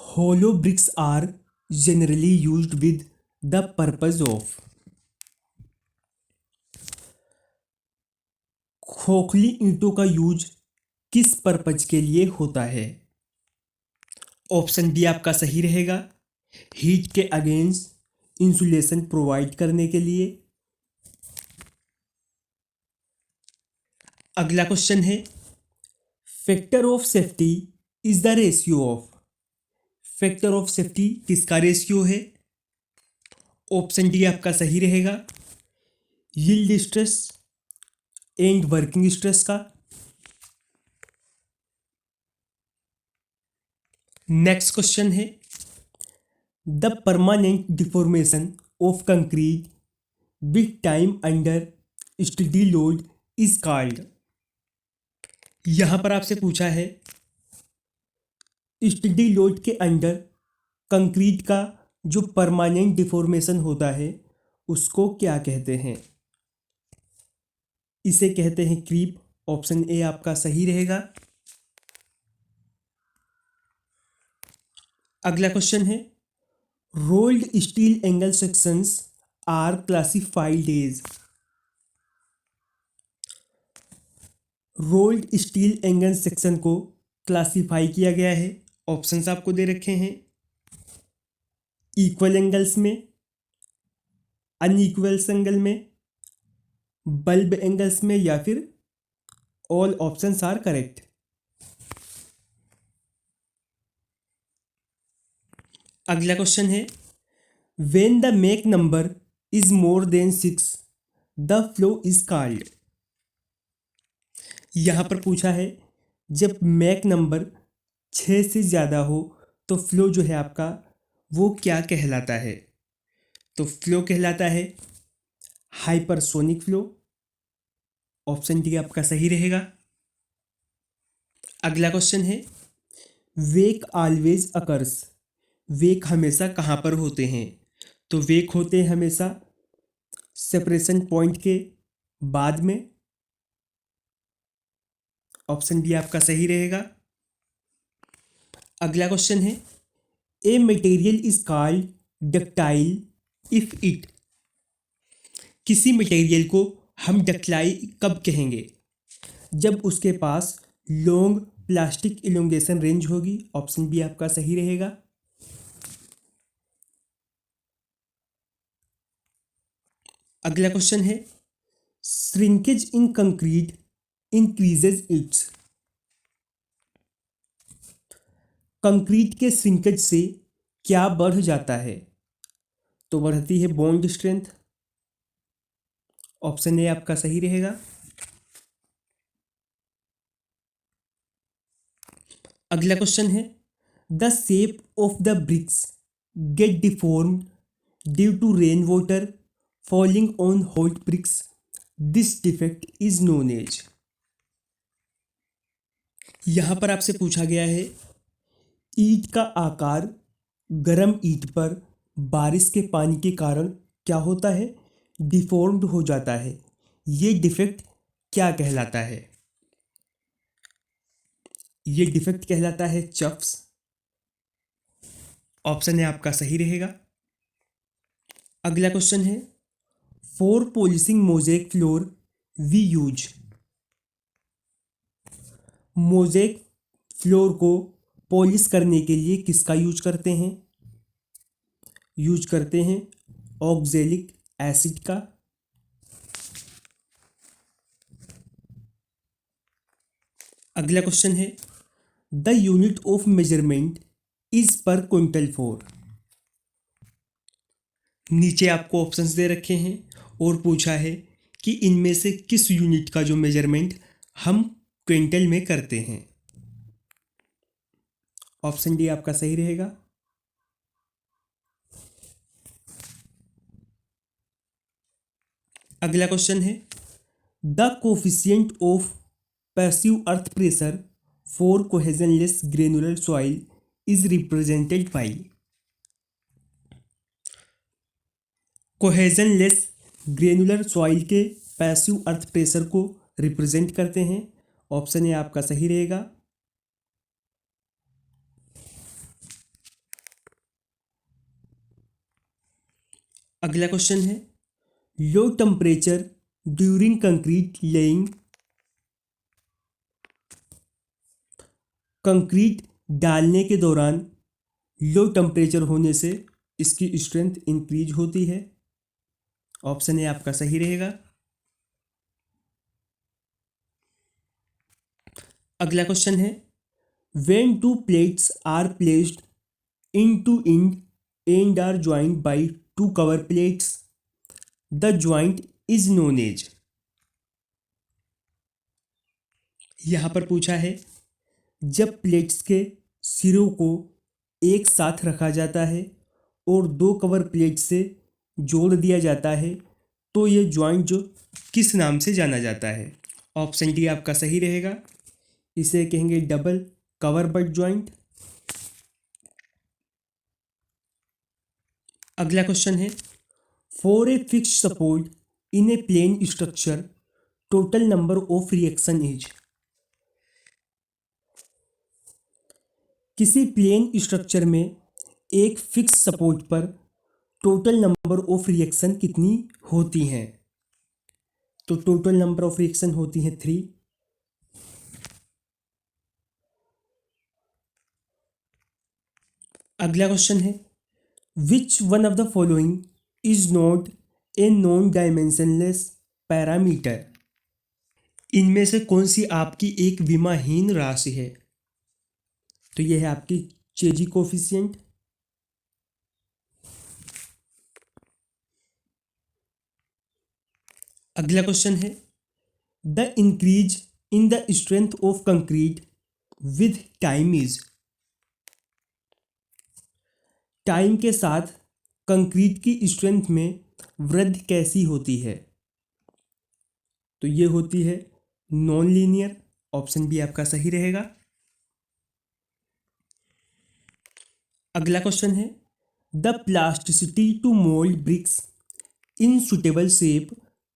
Hollow bricks are generally used with the purpose of खोखली ईंटों का यूज किस पर्पज के लिए होता है? ऑप्शन डी आपका सही रहेगा, हीट के अगेंस्ट इंसुलेशन प्रोवाइड करने के लिए। अगला क्वेश्चन है, factor of safety is the ratio of. Factor of safety किसका रेशियो है? ऑप्शन डी आपका सही रहेगा, yield stress and working stress का। नेक्स्ट क्वेश्चन है, the permanent deformation of concrete with time under study load is called. यहां पर आपसे पूछा है, स्टडी लोड के अंडर कंक्रीट का जो परमानेंट डिफॉर्मेशन होता है उसको क्या कहते हैं? इसे कहते हैं क्रीप। ऑप्शन ए आपका सही रहेगा। अगला क्वेश्चन है, rolled steel angle sections are classified as. Rolled steel angle section को क्लासिफाई किया गया है, ऑप्शंस आपको दे रखे हैं, इक्वल एंगल्स में, अनइक्वल्स एंगल में, बल्ब एंगल्स में, या फिर ऑल ऑप्शंस आर करेक्ट। अगला क्वेश्चन है, when the Mach number is more than 6 the flow is called. यहां पर पूछा है, जब मैक नंबर 6 से ज़्यादा हो तो फ्लो जो है आपका वो क्या कहलाता है? तो फ्लो कहलाता है हाइपरसोनिक फ्लो। ऑप्शन डी आपका सही रहेगा। अगला क्वेश्चन है, वेक ऑलवेज अकर्स। वेक हमेशा कहाँ पर होते हैं? तो वेक होते हैं हमेशा सेपरेशन पॉइंट के बाद में। ऑप्शन डी आपका सही रहेगा। अगला क्वेश्चन है, a material is called ductile if it. किसी मटेरियल को हम डक्टाइल कब कहेंगे? जब उसके पास लॉन्ग प्लास्टिक इलोंगेशन रेंज होगी। ऑप्शन बी आपका सही रहेगा। अगला क्वेश्चन है, shrinkage in concrete increases it's. Concrete के श्रिंकेज से क्या बढ़ जाता है? तो बढ़ती है बॉन्ड स्ट्रेंथ। ऑप्शन ए आपका सही रहेगा। अगला क्वेश्चन है, the shape of the bricks get deformed due to rain water falling on hot bricks, this defect is known as. यहां पर आपसे पूछा गया है, ईंट का आकार गर्म ईंट पर बारिश के पानी के कारण क्या होता है? डिफॉर्म्ड हो जाता है। ये डिफेक्ट क्या कहलाता है? ये डिफेक्ट कहलाता है चफ्स। ऑप्शन है आपका सही रहेगा। अगला क्वेश्चन है, for polishing mosaic floor we use. Mosaic floor को पॉलिश करने के लिए किसका यूज करते हैं? यूज करते हैं ऑक्जेलिक एसिड का। अगला क्वेश्चन है, the unit of measurement is पर क्विंटल फोर। नीचे आपको ऑप्शंस दे रखे हैं और पूछा है कि इनमें से किस यूनिट का जो मेजरमेंट हम क्विंटल में करते हैं। ऑप्शन डी आपका सही रहेगा। अगला क्वेश्चन है, the coefficient of passive earth pressure for cohesionless granular soil is represented by. Cohesionless granular soil के पैसिव अर्थ प्रेशर को रिप्रेजेंट करते हैं। ऑप्शन ए आपका सही रहेगा। अगला क्वेश्चन है, low temperature during concrete laying. Concrete डालने के दौरान लो टेम्परेचर होने से इसकी स्ट्रेंथ इंक्रीज होती है। ऑप्शन ए आपका सही रहेगा। अगला क्वेश्चन है, when two plates are placed in to and are joint by two cover plates, the joint is known as. यहां पर पूछा है, जब प्लेट्स के सिरों को एक साथ रखा जाता है और दो कवर प्लेट से जोड़ दिया जाता है तो ये ज्वाइंट जो किस नाम से जाना जाता है। ऑप्शन डी आपका सही रहेगा। इसे कहेंगे डबल कवर बट ज्वाइंट। अगला क्वेश्चन है, for a fix support in a plane structure total number of reaction is. किसी प्लेन स्ट्रक्चर में एक फिक्स सपोर्ट पर टोटल नंबर ऑफ रिएक्शन कितनी होती हैं। तो टोटल नंबर ऑफ रिएक्शन होती हैं 3। अगला क्वेश्चन है, which one of the following is not a non dimensionless parameter. इनमें से कौन सी आपकी एक विमाहीन राशि है। तो यह है आपकी चेजी कोफिशिएंट। अगला क्वेश्चन है, the increase in the strength of concrete with time is. Time के साथ कंक्रीट की स्ट्रेंथ में वृद्धि कैसी होती है। तो ये होती है नॉन लीनियर। ऑप्शन बी आपका सही रहेगा। अगला क्वेश्चन है, the plasticity to mould bricks in suitable shape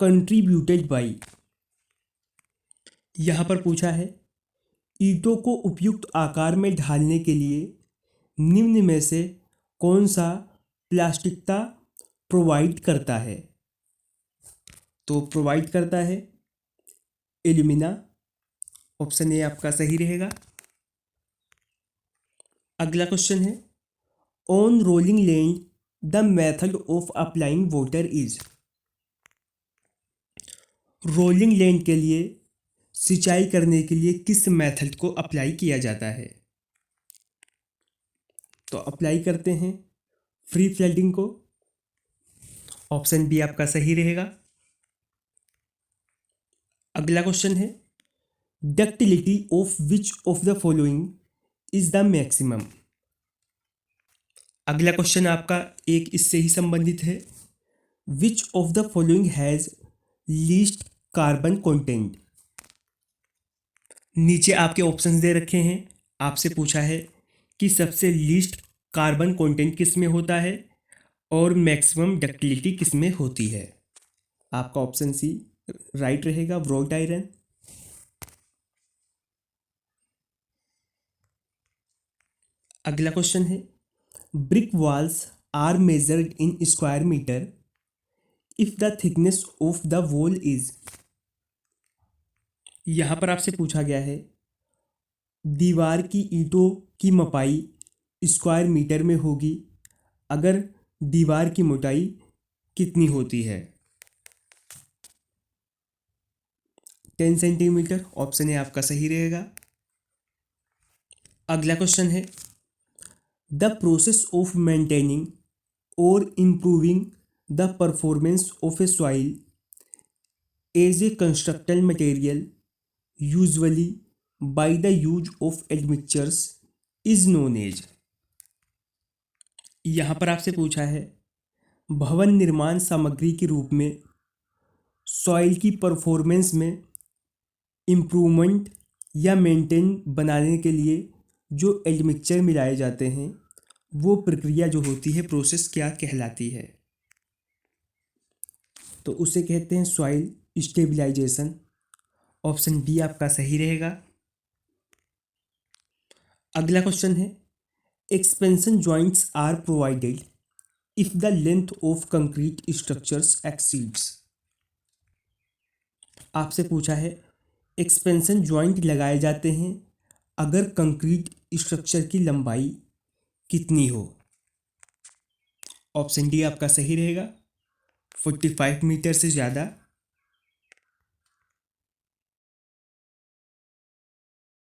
contributed by. यहां पर पूछा है, ईंटों को उपयुक्त आकार में ढालने के लिए निम्न में से कौन सा प्लास्टिकता प्रोवाइड करता है। तो प्रोवाइड करता है एल्यूमिना। ऑप्शन ए आपका सही रहेगा। अगला क्वेश्चन है, on rolling land the method of applying water is. Rolling land के लिए सिंचाई करने के लिए किस मेथड को अप्लाई किया जाता है। तो अप्लाई करते हैं फ्री फ्लडिंग को। ऑप्शन बी आपका सही रहेगा। अगला क्वेश्चन है, ductility of which of the following is the maximum. अगला क्वेश्चन आपका एक इससे ही संबंधित है, which of the following has least carbon content. नीचे आपके ऑप्शंस दे रखे हैं। आपसे पूछा है कि सबसे लीस्ट कार्बन कंटेंट किस में होता है और मैक्सिमम डक्टिलिटी किस में होती है। आपका ऑप्शन सी राइट रहेगा, व्रॉट आयरन। अगला क्वेश्चन है, brick walls are measured in square metre if the thickness of the wall is. यहां पर आपसे पूछा गया है, दीवार की ईंटों की मोटाई स्क्वायर मीटर में होगी अगर दीवार की मोटाई कितनी होती है। 10 सेंटीमीटर। ऑप्शन ए आपका सही रहेगा। अगला क्वेश्चन है, द प्रोसेस ऑफ मेंटेनिंग और improving the performance of a soil as a constructal material usually by the use of admixtures is known as. यहां पर आपसे पूछा है, भवन निर्माण सामग्री के रूप में सॉइल की परफॉर्मेंस में इम्प्रूवमेंट या मेंटेन बनाने के लिए जो एडमिक्सचर मिलाए जाते हैं वो प्रक्रिया जो होती है, प्रोसेस क्या कहलाती है। तो उसे कहते हैं सॉइल स्टेबलाइजेशन। ऑप्शन डी आपका सही रहेगा। अगला क्वेश्चन है, expansion joints are provided if the length of concrete structures exceeds. आपसे पूछा है एक्सपेंशन जॉइंट लगाए जाते हैं अगर कंक्रीट स्ट्रक्चर की लंबाई कितनी हो। ऑप्शन डी आपका सही रहेगा, 45 मीटर से ज़्यादा।